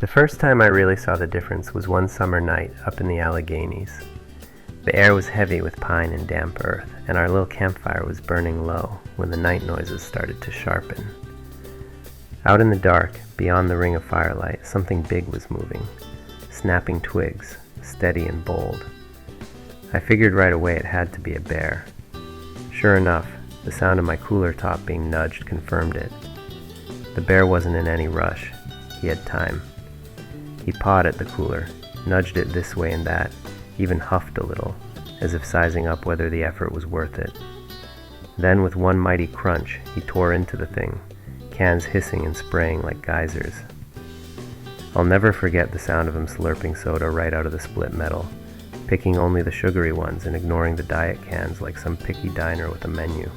The first time I really saw the difference was one summer night up in the Alleghenies. The air was heavy with pine and damp earth, and our little campfire was burning low when the night noises started to sharpen. Out in the dark, beyond the ring of firelight, something big was moving, snapping twigs, steady and bold. I figured right away it had to be a bear. Sure enough, the sound of my cooler top being nudged confirmed it. The bear wasn't in any rush. He had time. He pawed at the cooler, nudged it this way and that, even huffed a little, as if sizing up whether the effort was worth it. Then, with one mighty crunch, he tore into the thing, cans hissing and spraying like geysers. I'll never forget the sound of him slurping soda right out of the split metal, picking only the sugary ones and ignoring the diet cans like some picky diner with a menu.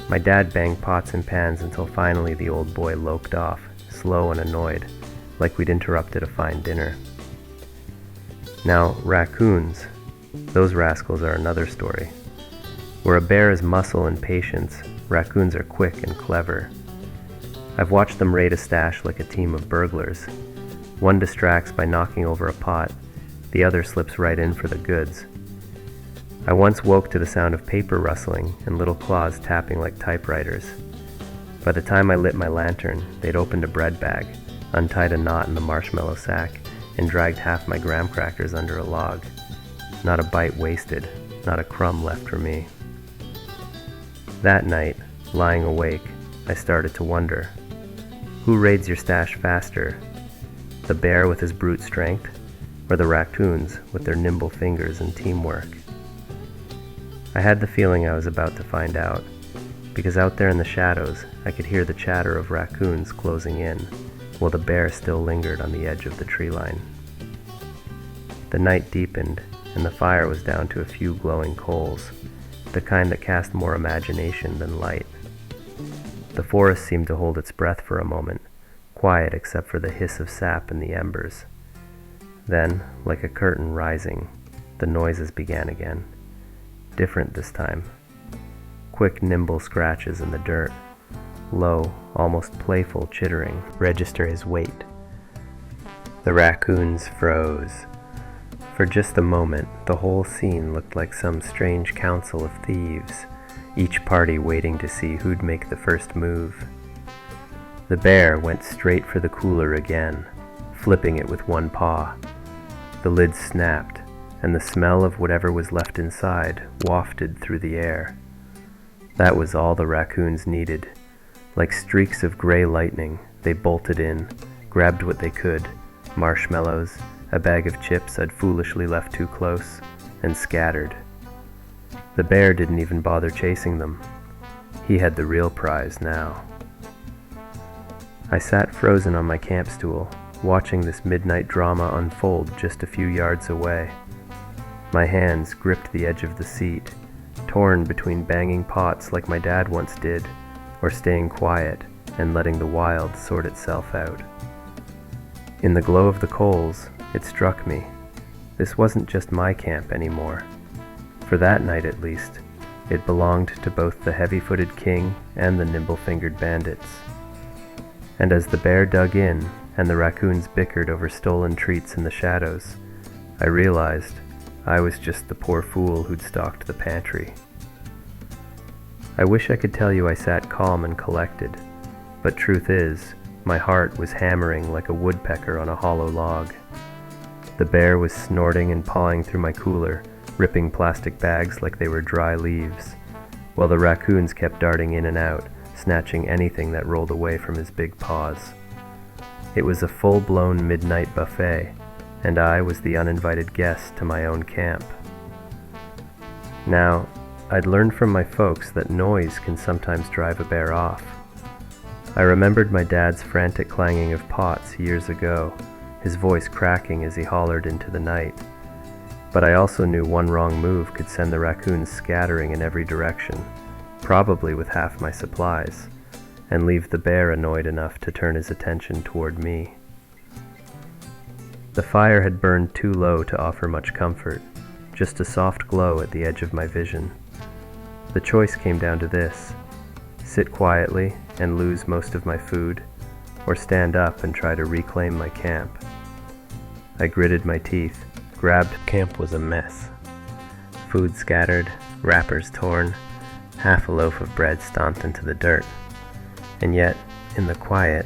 My dad banged pots and pans until finally the old boy loped off, slow and annoyed, like we'd interrupted a fine dinner. Now, raccoons, those rascals are another story. Where a bear is muscle and patience, raccoons are quick and clever. I've watched them raid a stash like a team of burglars. One distracts by knocking over a pot, the other slips right in for the goods. I once woke to the sound of paper rustling and little claws tapping like typewriters. By the time I lit my lantern, they'd opened a bread bag, untied a knot in the marshmallow sack, and dragged half my graham crackers under a log. Not a bite wasted, not a crumb left for me. That night, lying awake, I started to wonder, who raids your stash faster? The bear with his brute strength, or the raccoons with their nimble fingers and teamwork? I had the feeling I was about to find out, because out there in the shadows, I could hear the chatter of raccoons closing in, while the bear still lingered on the edge of the tree line. The night deepened, and the fire was down to a few glowing coals, the kind that cast more imagination than light. The forest seemed to hold its breath for a moment, quiet except for the hiss of sap in the embers. Then, like a curtain rising, the noises began again. Different this time. Quick, nimble scratches in the dirt. Low, almost playful chittering register his weight. The raccoons froze. For just a moment, the whole scene looked like some strange council of thieves, each party waiting to see who'd make the first move. The bear went straight for the cooler again, flipping it with one paw. The lid snapped, and the smell of whatever was left inside wafted through the air. That was all the raccoons needed. Like streaks of gray lightning, they bolted in, grabbed what they could, marshmallows, a bag of chips I'd foolishly left too close, and scattered. The bear didn't even bother chasing them. He had the real prize now. I sat frozen on my camp stool, watching this midnight drama unfold just a few yards away. My hands gripped the edge of the seat, torn between banging pots like my dad once did, or staying quiet and letting the wild sort itself out. In the glow of the coals, it struck me. This wasn't just my camp anymore. For that night at least, it belonged to both the heavy-footed king and the nimble-fingered bandits. And as the bear dug in and the raccoons bickered over stolen treats in the shadows, I realized I was just the poor fool who'd stocked the pantry. I wish I could tell you I sat calm and collected, but truth is, my heart was hammering like a woodpecker on a hollow log. The bear was snorting and pawing through my cooler, ripping plastic bags like they were dry leaves, while the raccoons kept darting in and out, snatching anything that rolled away from his big paws. It was a full-blown midnight buffet, and I was the uninvited guest to my own camp. Now, I'd learned from my folks that noise can sometimes drive a bear off. I remembered my dad's frantic clanging of pots years ago, his voice cracking as he hollered into the night. But I also knew one wrong move could send the raccoons scattering in every direction, probably with half my supplies, and leave the bear annoyed enough to turn his attention toward me. The fire had burned too low to offer much comfort, just a soft glow at the edge of my vision. The choice came down to this: sit quietly and lose most of my food, or stand up and try to reclaim my camp. I gritted my teeth. Grabbed. Camp was a mess. Food scattered, wrappers torn, half a loaf of bread stomped into the dirt. And yet, in the quiet,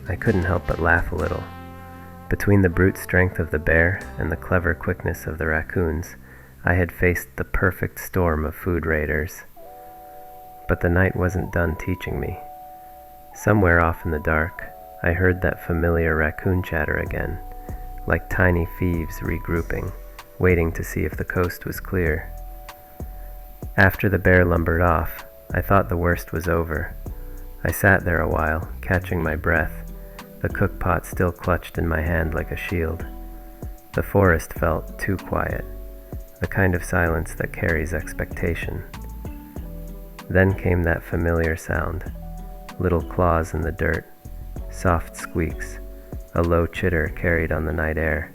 I couldn't help but laugh a little. Between the brute strength of the bear and the clever quickness of the raccoons, I had faced the perfect storm of food raiders. But the night wasn't done teaching me. Somewhere off in the dark, I heard that familiar raccoon chatter again, like tiny thieves regrouping, waiting to see if the coast was clear. After the bear lumbered off, I thought the worst was over. I sat there a while, catching my breath, the cookpot still clutched in my hand like a shield. The forest felt too quiet, the kind of silence that carries expectation. Then came that familiar sound, little claws in the dirt, soft squeaks, a low chitter carried on the night air.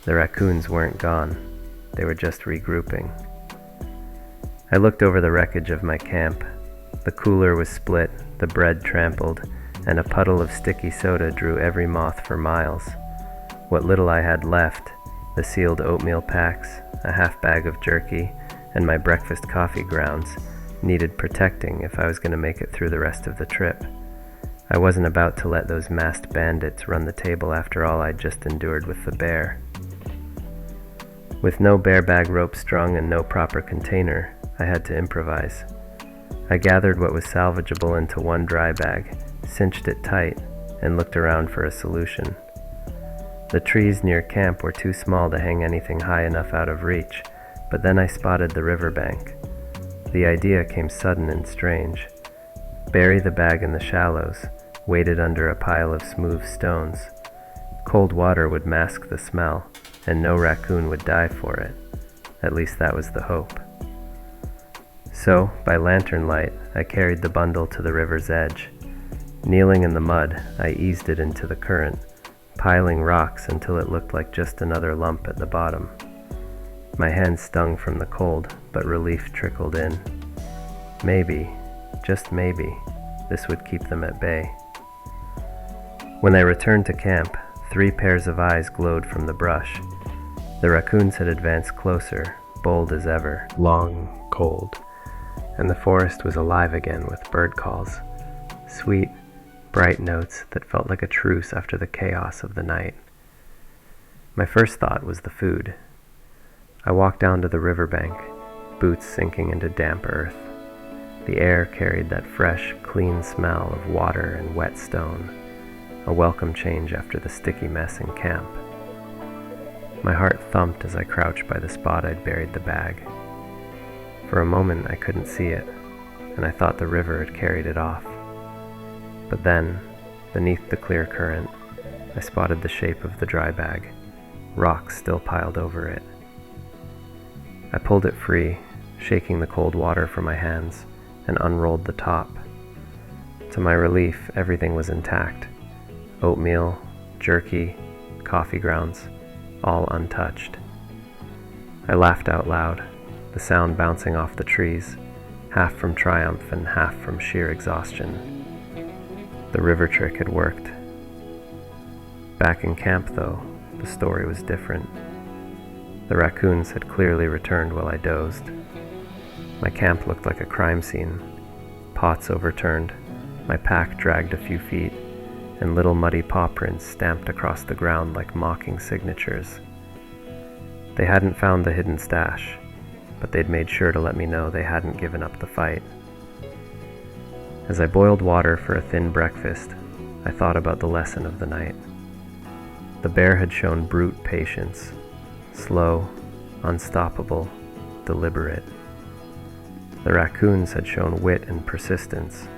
The raccoons weren't gone, they were just regrouping. I looked over the wreckage of my camp. The cooler was split, the bread trampled, and a puddle of sticky soda drew every moth for miles. What little I had left, the sealed oatmeal packs, a half bag of jerky, and my breakfast coffee grounds, needed protecting if I was going to make it through the rest of the trip. I wasn't about to let those masked bandits run the table after all I'd just endured with the bear. With no bear bag rope strung and no proper container, I had to improvise. I gathered what was salvageable into one dry bag, cinched it tight, and looked around for a solution. The trees near camp were too small to hang anything high enough out of reach, but then I spotted the riverbank. The idea came sudden and strange. Bury the bag in the shallows, weighted under a pile of smooth stones. Cold water would mask the smell, and no raccoon would die for it. At least that was the hope. So, by lantern light, I carried the bundle to the river's edge. Kneeling in the mud, I eased it into the current, piling rocks until it looked like just another lump at the bottom. My hands stung from the cold, but relief trickled in. Maybe, just maybe, this would keep them at bay. When I returned to camp, 3 pairs of eyes glowed from the brush. The raccoons had advanced closer, bold as ever, long, cold, and the forest was alive again with bird calls, sweet, bright notes that felt like a truce after the chaos of the night. My first thought was the food. I walked down to the riverbank, boots sinking into damp earth. The air carried that fresh, clean smell of water and wet stone, a welcome change after the sticky mess in camp. My heart thumped as I crouched by the spot I'd buried the bag. For a moment I couldn't see it, and I thought the river had carried it off. But then, beneath the clear current, I spotted the shape of the dry bag, rocks still piled over it. I pulled it free, shaking the cold water from my hands, and unrolled the top. To my relief, everything was intact. Oatmeal, jerky, coffee grounds, all untouched. I laughed out loud, the sound bouncing off the trees, half from triumph and half from sheer exhaustion. The river trick had worked. Back in camp, though, the story was different. The raccoons had clearly returned while I dozed. My camp looked like a crime scene. Pots overturned, my pack dragged a few feet, and little muddy paw prints stamped across the ground like mocking signatures. They hadn't found the hidden stash, but they'd made sure to let me know they hadn't given up the fight. As I boiled water for a thin breakfast, I thought about the lesson of the night. The bear had shown brute patience, slow, unstoppable, deliberate. The raccoons had shown wit and persistence,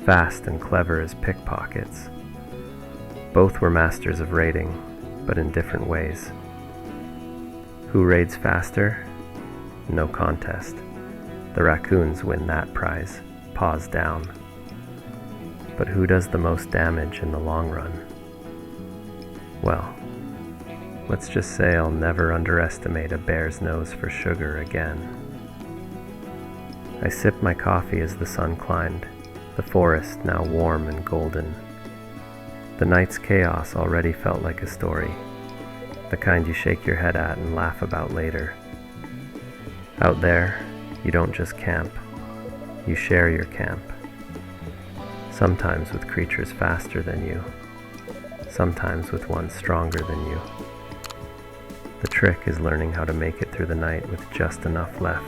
fast and clever as pickpockets. Both were masters of raiding, but in different ways. Who raids faster? No contest. The raccoons win that prize, paws down. But who does the most damage in the long run? Well, let's just say I'll never underestimate a bear's nose for sugar again. I sipped my coffee as the sun climbed, the forest now warm and golden. The night's chaos already felt like a story, the kind you shake your head at and laugh about later. Out there, you don't just camp, you share your camp. Sometimes with creatures faster than you, sometimes with ones stronger than you. The trick is learning how to make it through the night with just enough left